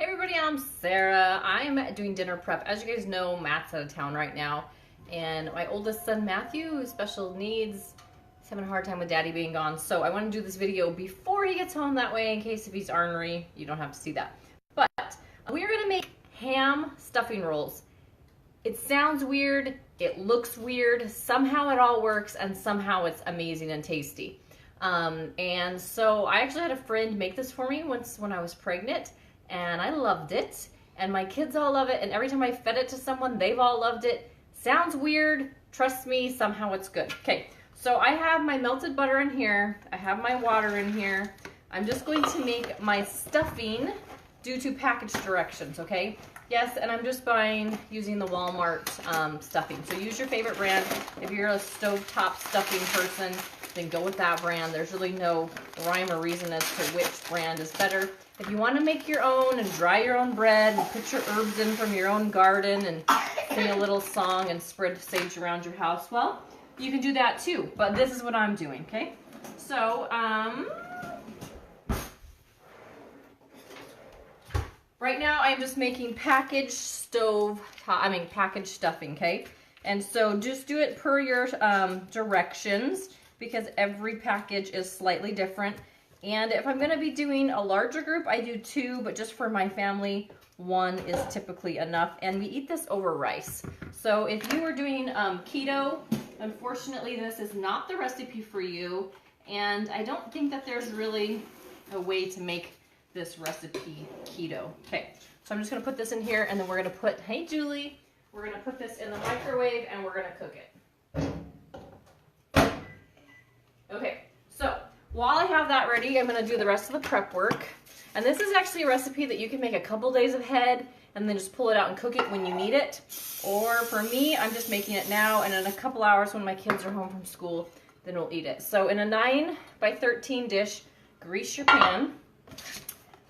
Hey everybody, I'm Sarah. I'm doing dinner prep. As you guys know, Matt's out of town right now, and my oldest son Matthew, who's special needs, he's having a hard time with daddy being gone. So I want to do this video before he gets home, that way in case if he's ornery, you don't have to see that. But we are gonna make ham stuffing rolls. It sounds weird, it looks weird, somehow it all works, and somehow it's amazing and tasty. And so I actually had a friend make this for me once when I was pregnant, and I loved it, and my kids all love it, and every time I fed it to someone, they've all loved it. Sounds weird, trust me, somehow it's good. Okay, so I have my melted butter in here, I have my water in here. I'm just going to make my stuffing due to package directions, okay? Yes, and I'm just using the Walmart stuffing. So use your favorite brand. If you're a stovetop stuffing person, then go with that brand. There's really no rhyme or reason as to which brand is better. If you want to make your own and dry your own bread and put your herbs in from your own garden and sing a little song and spread sage around your house, well, you can do that too. But this is what I'm doing, okay? So, right now I'm just making package stuffing, okay? And so just do it per your directions, because every package is slightly different. And if I'm gonna be doing a larger group, I do 2, but just for my family, 1 is typically enough. And we eat this over rice. So if you are doing keto, unfortunately this is not the recipe for you. And I don't think that there's really a way to make this recipe keto. Okay, so I'm just gonna put this in here, and then we're gonna put, hey Julie, we're gonna put this in the microwave and we're gonna cook it. Okay, so while I have that ready, I'm gonna do the rest of the prep work. And this is actually a recipe that you can make a couple days ahead and then just pull it out and cook it when you need it. Or for me, I'm just making it now, and in a couple hours when my kids are home from school, then we'll eat it. So in a 9 by 13 dish, grease your pan.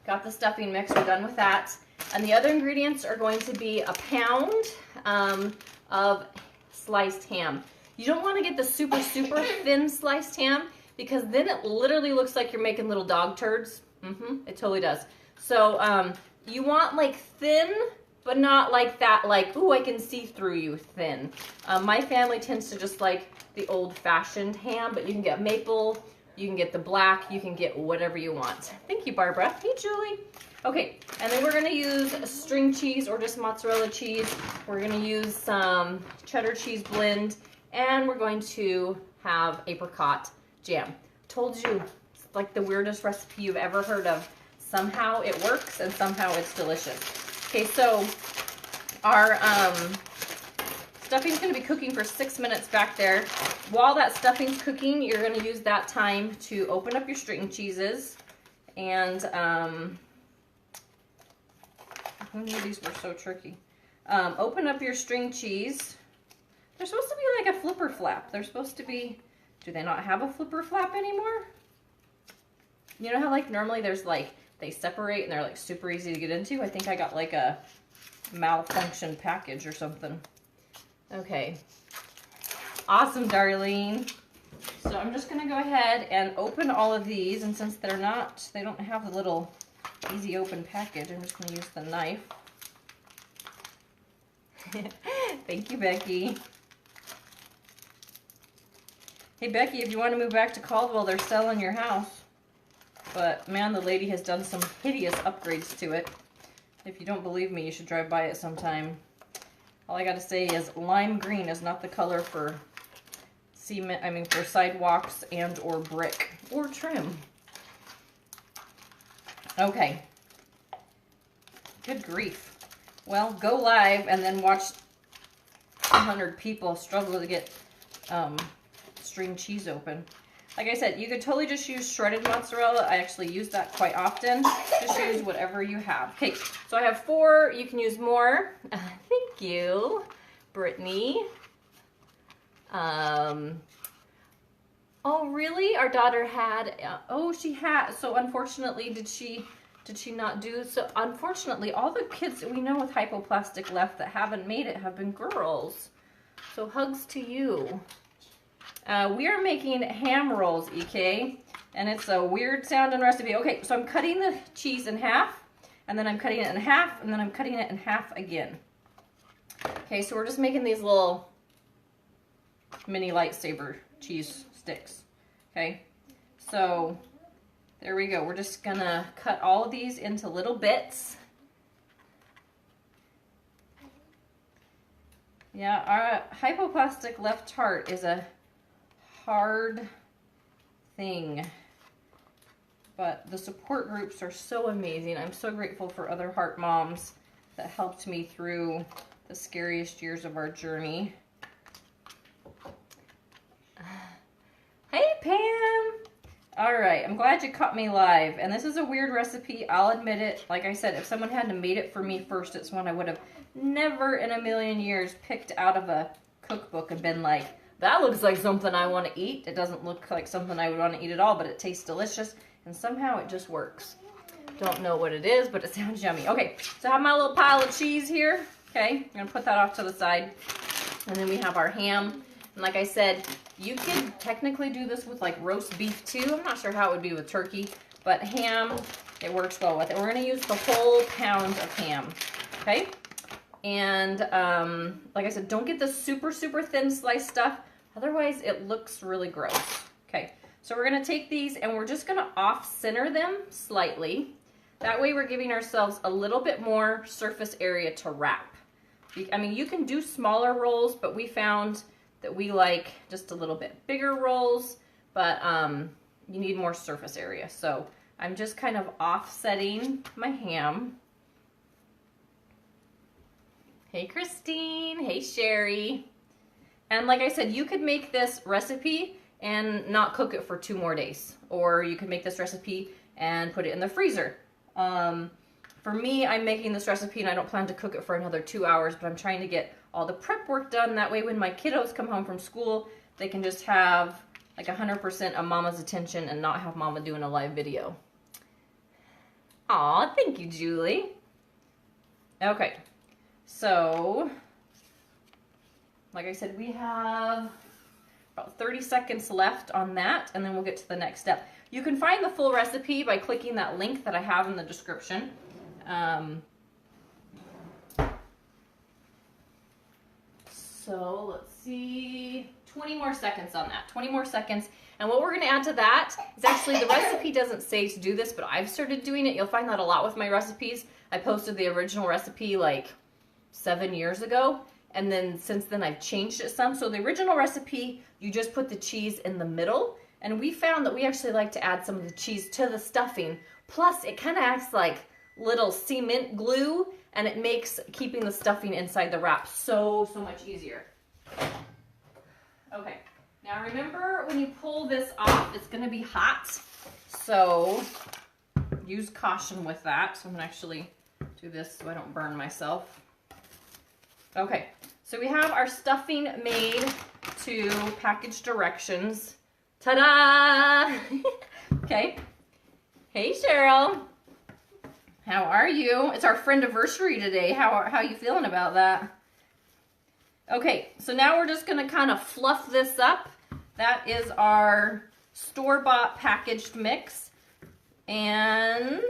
Got the stuffing mix, we're done with that. And the other ingredients are going to be a pound of sliced ham. You don't want to get the super thin sliced ham, because then it literally looks like you're making little dog turds. It totally does. So you want like thin, but not like that, like, ooh, I can see through you thin. My family tends to just like the old-fashioned ham, but you can get maple, you can get the black, you can get whatever you want. Thank you, Barbara. Hey, Julie. Okay, and then we're gonna use string cheese or just mozzarella cheese. We're gonna use some cheddar cheese blend, and we're going to have apricot jam. Told you, it's like the weirdest recipe you've ever heard of. Somehow it works, and somehow it's delicious. Okay, so our stuffing's gonna be cooking for 6 minutes back there. While that stuffing's cooking, you're gonna use that time to open up your string cheeses. And who knew these were so tricky? Open up your string cheese. They're supposed to be like a flipper flap. They're supposed to be, do they not have a flipper flap anymore? You know how like normally there's like, they separate and they're like super easy to get into? I think I got like a malfunction package or something. Okay. Awesome, Darlene. So I'm just gonna go ahead and open all of these, and since they don't have the little easy open package, I'm just gonna use the knife. Thank you, Becky. Hey, Becky, if you want to move back to Caldwell, they're selling your house. But man, the lady has done some hideous upgrades to it. If you don't believe me, you should drive by it sometime. All I gotta say is lime green is not the color for cement, for sidewalks and or brick or trim. Okay. Good grief. Well, go live and then watch 100 people struggle to get string cheese open. Like I said, you could totally just use shredded mozzarella. I actually use that quite often. Just use whatever you have. Okay, so I have 4. You can use more. Thank you, Brittany. Oh, really? Our daughter had, oh, she had. So unfortunately, did she not do? So unfortunately, all the kids that we know with hypoplastic left that haven't made it have been girls. So hugs to you. We are making ham rolls, EK, and it's a weird sounding recipe. Okay, so I'm cutting the cheese in half, and then I'm cutting it in half, and then I'm cutting it in half again. Okay, so we're just making these little mini lightsaber cheese sticks. Okay, so there we go. We're just gonna cut all of these into little bits. Yeah, our hypoplastic left heart is a hard thing, but the support groups are so amazing. I'm so grateful for other heart moms that helped me through the scariest years of our journey. Hey, Pam! All right, I'm glad you caught me live. And this is a weird recipe, I'll admit it. Like I said, if someone hadn't made it for me first, it's one I would have never in a million years picked out of a cookbook and been like, that looks like something I want to eat. It doesn't look like something I would want to eat at all, but it tastes delicious, and somehow it just works. Don't know what it is, but it sounds yummy. Okay, so I have my little pile of cheese here. Okay, I'm gonna put that off to the side. And then we have our ham. And like I said, you could technically do this with like roast beef too. I'm not sure how it would be with turkey, but ham, it works well with it. We're gonna use the whole pound of ham, okay? And like I said, don't get the super, super thin sliced stuff. Otherwise, it looks really gross. Okay, so we're gonna take these and we're just gonna off-center them slightly. That way we're giving ourselves a little bit more surface area to wrap. I mean, you can do smaller rolls, but we found that we like just a little bit bigger rolls, but you need more surface area. So I'm just kind of offsetting my ham. Hey, Christine. Hey, Sherry. And like I said, you could make this recipe and not cook it for 2 more days. Or you could make this recipe and put it in the freezer. For me, I'm making this recipe and I don't plan to cook it for another 2 hours, but I'm trying to get all the prep work done. That way when my kiddos come home from school, they can just have like 100% of mama's attention and not have mama doing a live video. Aw, thank you, Julie. Okay, so like I said, we have about 30 seconds left on that, and then we'll get to the next step. You can find the full recipe by clicking that link that I have in the description. So let's see, 20 more seconds on that, 20 more seconds. And what we're gonna add to that is actually, the recipe doesn't say to do this, but I've started doing it. You'll find that a lot with my recipes. I posted the original recipe like 7 years ago, and then since then I've changed it some. So the original recipe, you just put the cheese in the middle, and we found that we actually like to add some of the cheese to the stuffing. Plus, it kind of acts like little cement glue, and it makes keeping the stuffing inside the wrap so much easier. Okay, now remember when you pull this off, it's gonna be hot, so use caution with that. So I'm gonna actually do this so I don't burn myself. Okay, so we have our stuffing made to package directions. Ta-da! Okay. Hey, Cheryl. How are you? It's our friend-iversary today. How are you feeling about that? Okay, so now we're just gonna kind of fluff this up. That is our store-bought packaged mix. And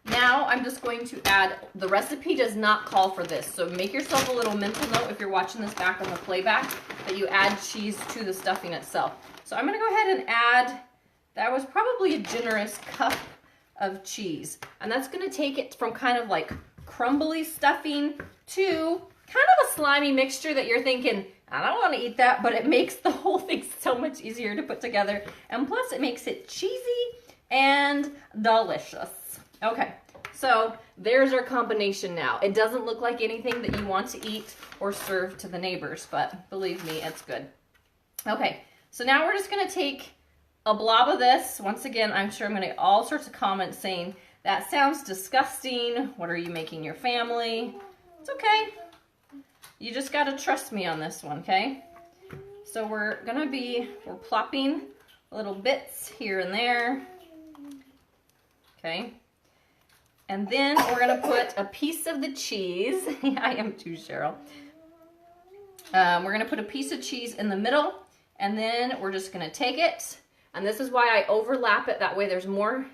now I'm just going to add, the recipe does not call for this, so make yourself a little mental note if you're watching this back on the playback that you add cheese to the stuffing itself. So I'm gonna go ahead and add, that was probably a generous cup of cheese. And that's gonna take it from kind of like crumbly stuffing to kind of a slimy mixture that you're thinking, I don't wanna eat that, but it makes the whole thing so much easier to put together. And plus it makes it cheesy and delicious. Okay, so there's our combination now. It doesn't look like anything that you want to eat or serve to the neighbors, but believe me, it's good. Okay, so now we're just gonna take a blob of this. Once again, I'm sure I'm gonna get all sorts of comments saying, that sounds disgusting. What are you making your family? It's okay. You just gotta trust me on this one, okay? So we're plopping little bits here and there. Okay. And then we're gonna put a piece of the cheese. I am too, Cheryl. We're gonna put a piece of cheese in the middle, and then we're just gonna take it, and this is why I overlap it, that way there's more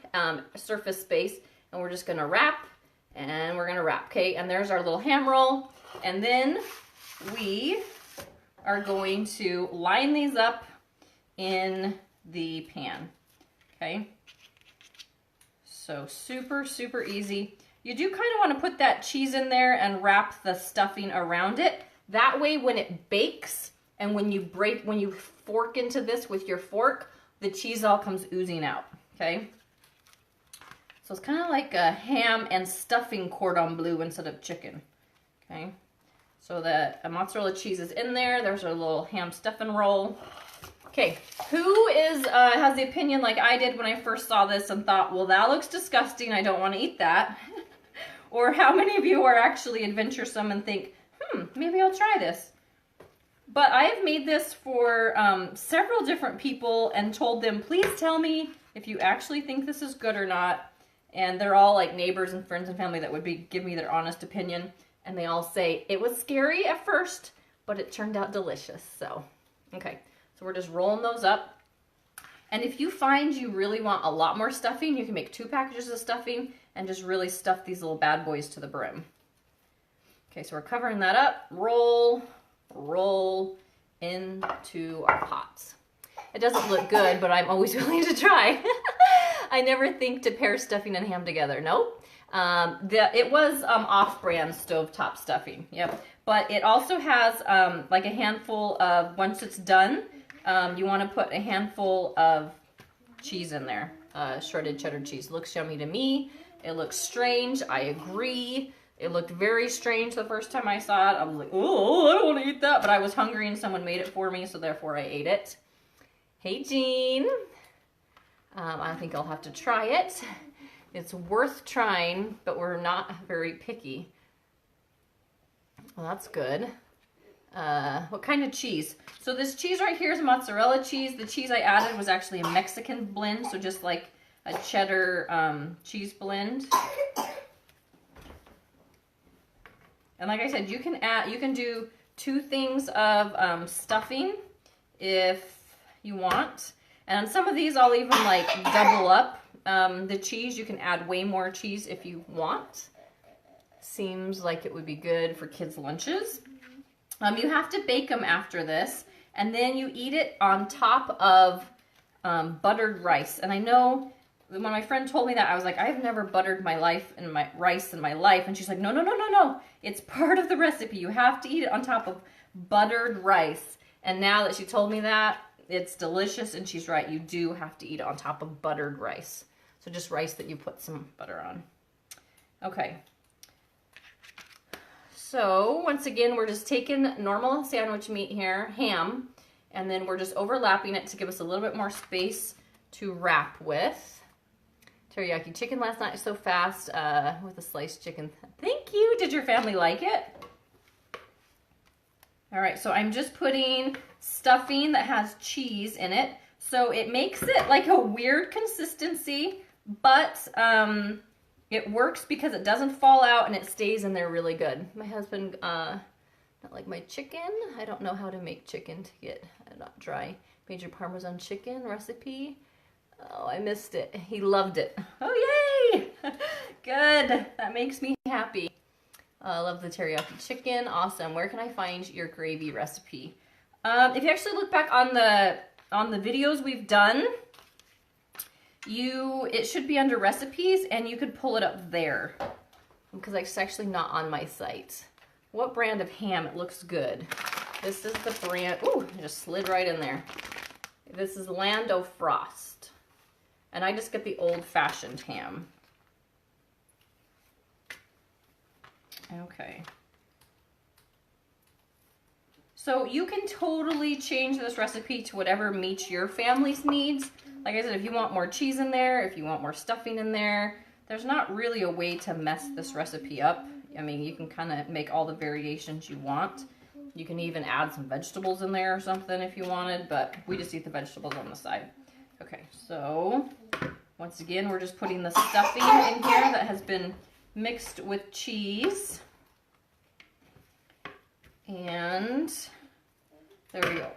surface space, and we're just gonna wrap, and we're gonna wrap, okay? And there's our little ham roll, and then we are going to line these up in the pan, okay? So super, super easy. You do kind of want to put that cheese in there and wrap the stuffing around it. That way when it bakes and when you fork into this with your fork, the cheese all comes oozing out, okay? So it's kind of like a ham and stuffing cordon bleu instead of chicken, okay? So the mozzarella cheese is in there. There's our little ham stuffing roll. Okay, who has the opinion like I did when I first saw this and thought, well, that looks disgusting, I don't want to eat that? Or how many of you are actually adventuresome and think, maybe I'll try this? But I have made this for several different people and told them, please tell me if you actually think this is good or not. And they're all like neighbors and friends and family that would give me their honest opinion. And they all say, it was scary at first, but it turned out delicious. So, okay. So we're just rolling those up. And if you find you really want a lot more stuffing, you can make 2 packages of stuffing and just really stuff these little bad boys to the brim. Okay, so we're covering that up. Roll, roll into our pots. It doesn't look good, but I'm always willing to try. I never think to pair stuffing and ham together. Nope. It was off-brand stovetop stuffing. Yep. But it also has like a handful of, once it's done, you want to put a handful of cheese in there. Shredded cheddar cheese. Looks yummy to me. It looks strange. I agree. It looked very strange the first time I saw it. I was like, oh, I don't want to eat that. But I was hungry and someone made it for me, so therefore I ate it. Hey, Jean. I think I'll have to try it. It's worth trying, but we're not very picky. Well, that's good. What kind of cheese? So this cheese right here is mozzarella cheese. The cheese I added was actually a Mexican blend, so just like a cheddar cheese blend. And like I said, you can do 2 things of stuffing if you want. And on some of these, I'll even like double up the cheese. You can add way more cheese if you want. Seems like it would be good for kids' lunches. You have to bake them after this, and then you eat it on top of buttered rice. And I know when my friend told me that, I was like, I've never buttered my rice in my life. And she's like, no, no, no, no, no. It's part of the recipe. You have to eat it on top of buttered rice. And now that she told me that, it's delicious, and she's right. You do have to eat it on top of buttered rice. So just rice that you put some butter on. Okay. So once again, we're just taking normal sandwich meat here, ham, and then we're just overlapping it to give us a little bit more space to wrap with. Teriyaki chicken last night so fast with a sliced chicken. Thank you. Did your family like it? All right, so I'm just putting stuffing that has cheese in it. So it makes it like a weird consistency, but it works because it doesn't fall out and it stays in there really good. My husband, not like my chicken. I don't know how to make chicken to get not dry. Major Parmesan chicken recipe. Oh, I missed it. He loved it. Oh, yay! Good. That makes me happy. I love the teriyaki chicken. Awesome. Where can I find your gravy recipe? If you actually look back on the videos we've done, it should be under recipes, and you could pull it up there because it's actually not on my site. What brand of ham? It looks good. This is the brand. Ooh, it just slid right in there. This is Land O'Frost, and I just get the old-fashioned ham. Okay. So you can totally change this recipe to whatever meets your family's needs. Like I said, if you want more cheese in there, if you want more stuffing in there, there's not really a way to mess this recipe up. I mean, you can kind of make all the variations you want. You can even add some vegetables in there or something if you wanted, but we just eat the vegetables on the side. Okay, so once again, we're just putting the stuffing in here that has been mixed with cheese. And there we go.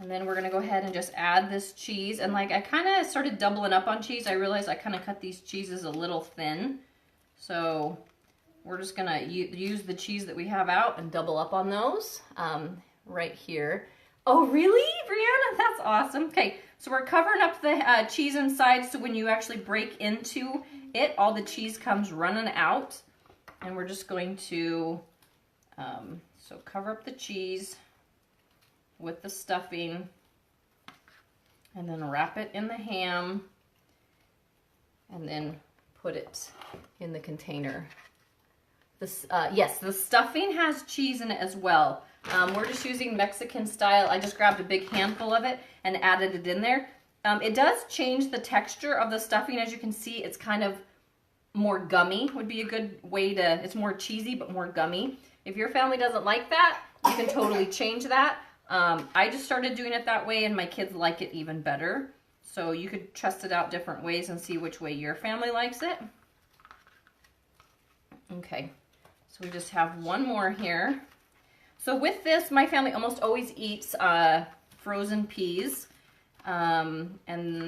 And then we're gonna go ahead and just add this cheese. And like, I kind of started doubling up on cheese. I realized I kind of cut these cheeses a little thin. So we're just gonna use the cheese that we have out and double up on those right here. Oh, really, Brianna? That's awesome. Okay, so we're covering up the cheese inside, so when you actually break into it, all the cheese comes running out. And we're just going to, so cover up the cheese with the stuffing, and then wrap it in the ham, and then put it in the container. This, yes, the stuffing has cheese in it as well. We're just using Mexican style. I just grabbed a big handful of it and added it in there. It does change the texture of the stuffing. As you can see, it's kind of more gummy would be a good way to, it's more cheesy but more gummy. If your family doesn't like that, you can totally change that. I just started doing it that way and my kids like it even better. So you could test it out different ways and see which way your family likes it. Okay, so we just have one more here. So with this, my family almost always eats frozen peas. And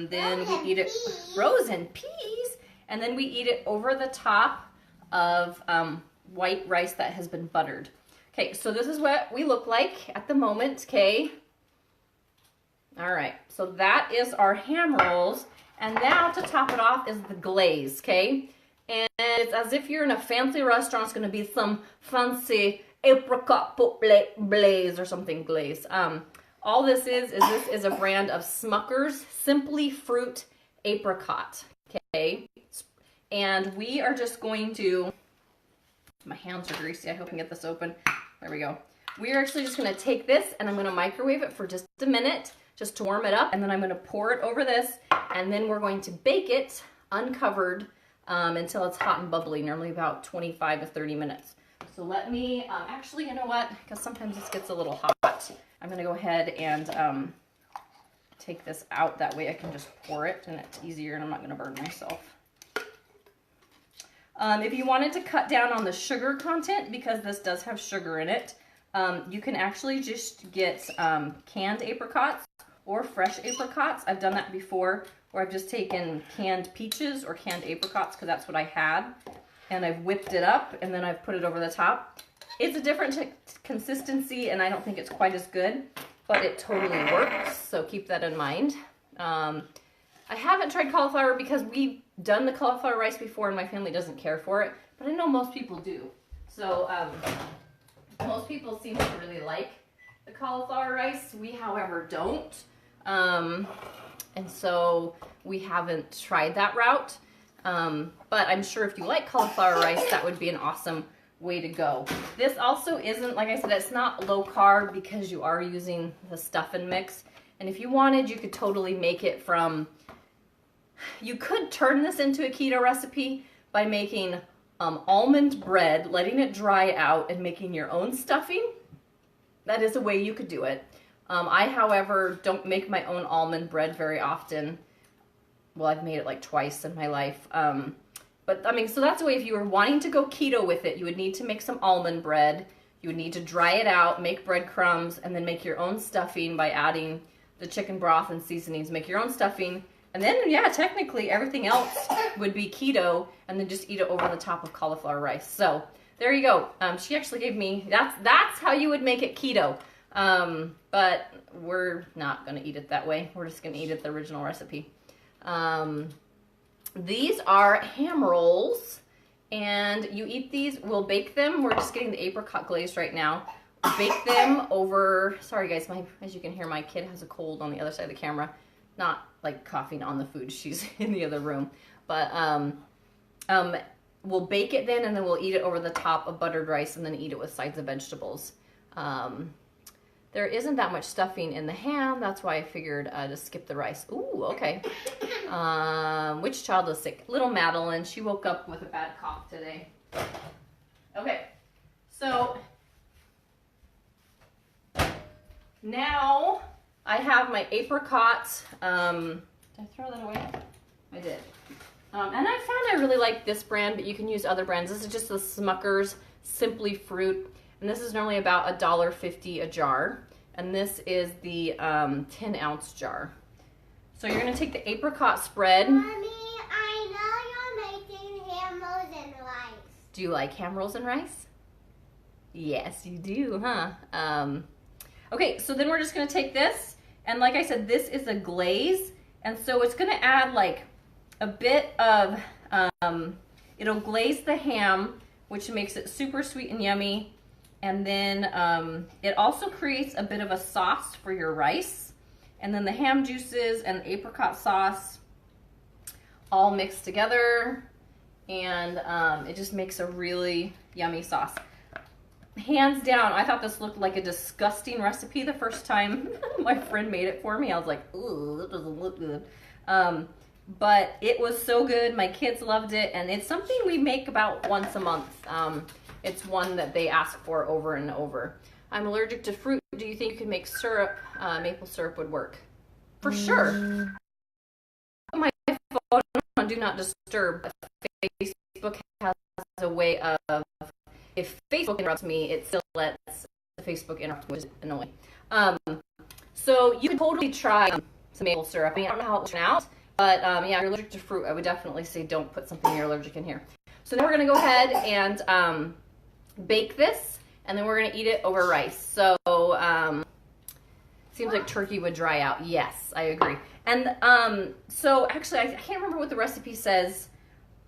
then we eat it, frozen peas, and then we eat it over the top of white rice that has been buttered. Okay, so this is what we look like at the moment, okay? All right, so that is our ham rolls. And now to top it off is the glaze, okay? And it's as if you're in a fancy restaurant. It's gonna be some fancy apricot glaze or something glaze. All this is a brand of Smucker's Simply Fruit Apricot, okay? And we are just going to, my hands are greasy, I hope I can get this open. There we go. We're actually just gonna take this and I'm gonna microwave it for just a minute, just to warm it up, and then I'm gonna pour it over this, and then we're going to bake it uncovered until it's hot and bubbly, normally about 25 to 30 minutes. So let me, actually, you know what, because sometimes this gets a little hot, I'm gonna go ahead and take this out, that way I can just pour it and it's easier and I'm not gonna burn myself. If you wanted to cut down on the sugar content, because this does have sugar in it, you can actually just get canned apricots or fresh apricots. I've done that before, where I've just taken canned peaches or canned apricots, because that's what I had, and I've whipped it up and then I've put it over the top. It's a different consistency and I don't think it's quite as good, but it totally works, so keep that in mind. I haven't tried cauliflower because we've done the cauliflower rice before and my family doesn't care for it, but I know most people do. So most people seem to really like the cauliflower rice. We, however, don't. And so we haven't tried that route. But I'm sure if you like cauliflower rice, that would be an awesome way to go. This also isn't, like I said, it's not low carb because you are using the stuffing mix. And if you wanted, you could totally make it from, you could turn this into a keto recipe by making almond bread, letting it dry out, and making your own stuffing. That is a way you could do it. I, however, don't make my own almond bread very often. Well, I've made it like twice in my life. But I mean, so that's a way, if you were wanting to go keto with it, you would need to make some almond bread. You would need to dry it out, make breadcrumbs, and then make your own stuffing by adding the chicken broth and seasonings. Make your own stuffing. And then, yeah, technically everything else would be keto, and then just eat it over the top of cauliflower rice. So there you go. She actually gave me, that's how you would make it keto. But we're not going to eat it that way. We're just going to eat it the original recipe. These are ham rolls, and you eat these, we'll bake them. We're just getting the apricot glaze right now. Bake them over, sorry guys, as you can hear, my kid has a cold on the other side of the camera. Not like coughing on the food, she's in the other room. But we'll bake it then, and then we'll eat it over the top of buttered rice, and then eat it with sides of vegetables. There isn't that much stuffing in the ham. That's why I figured to skip the rice. Ooh, okay. Which child is sick? Little Madeline. She woke up with a bad cough today. Okay. So now I have my apricot. Did I throw that away? I did. And I found I really like this brand, but you can use other brands. This is just the Smucker's Simply Fruit. And this is normally about $1.50 a jar. and this is the 10-ounce jar. So you're gonna take the apricot spread. Mommy, I know you're making ham rolls and rice. Do you like ham rolls and rice? Yes, you do, huh? Okay, so then we're just gonna take this, and like I said, this is a glaze, and so it's gonna add like a bit of, it'll glaze the ham, which makes it super sweet and yummy, and then it also creates a bit of a sauce for your rice, and then the ham juices and the apricot sauce all mixed together, and it just makes a really yummy sauce. Hands down, I thought this looked like a disgusting recipe the first time my friend made it for me. I was like, ooh, that doesn't look good. But it was so good. My kids loved it, and it's something we make about once a month. It's one that they ask for over and over. I'm allergic to fruit. Do you think you could make syrup? Maple syrup would work. For sure. My phone on Do Not Disturb. Facebook has a way of, if Facebook interrupts me, it still lets the Facebook interrupt, which is annoying. So you could totally try some maple syrup. I mean, I don't know how it will turn out, but yeah, if you're allergic to fruit, I would definitely say don't put something you're allergic in here. So now we're gonna go ahead and bake this, and then we're gonna eat it over rice. So seems like turkey would dry out. Yes, I agree. And so actually, I can't remember what the recipe says.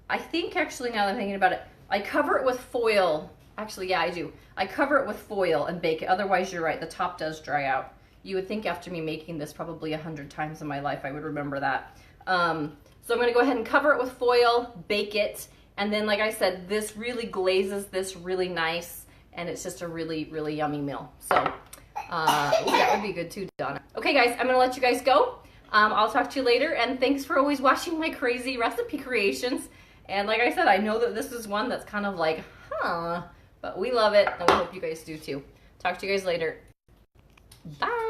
I think actually, now that I'm thinking about it, I cover it with foil. Actually, yeah, I do. I cover it with foil and bake it. Otherwise, you're right, the top does dry out. You would think after me making this probably 100 times in my life, I would remember that. So I'm gonna go ahead and cover it with foil, bake it, and then like I said, this really glazes this really nice, and it's just a really, really yummy meal. So ooh, that would be good too, Donna. Okay guys, I'm gonna let you guys go. I'll talk to you later, and thanks for always watching my crazy recipe creations. And like I said, I know that this is one that's kind of like, huh, but we love it, and we hope you guys do too. Talk to you guys later. Bye.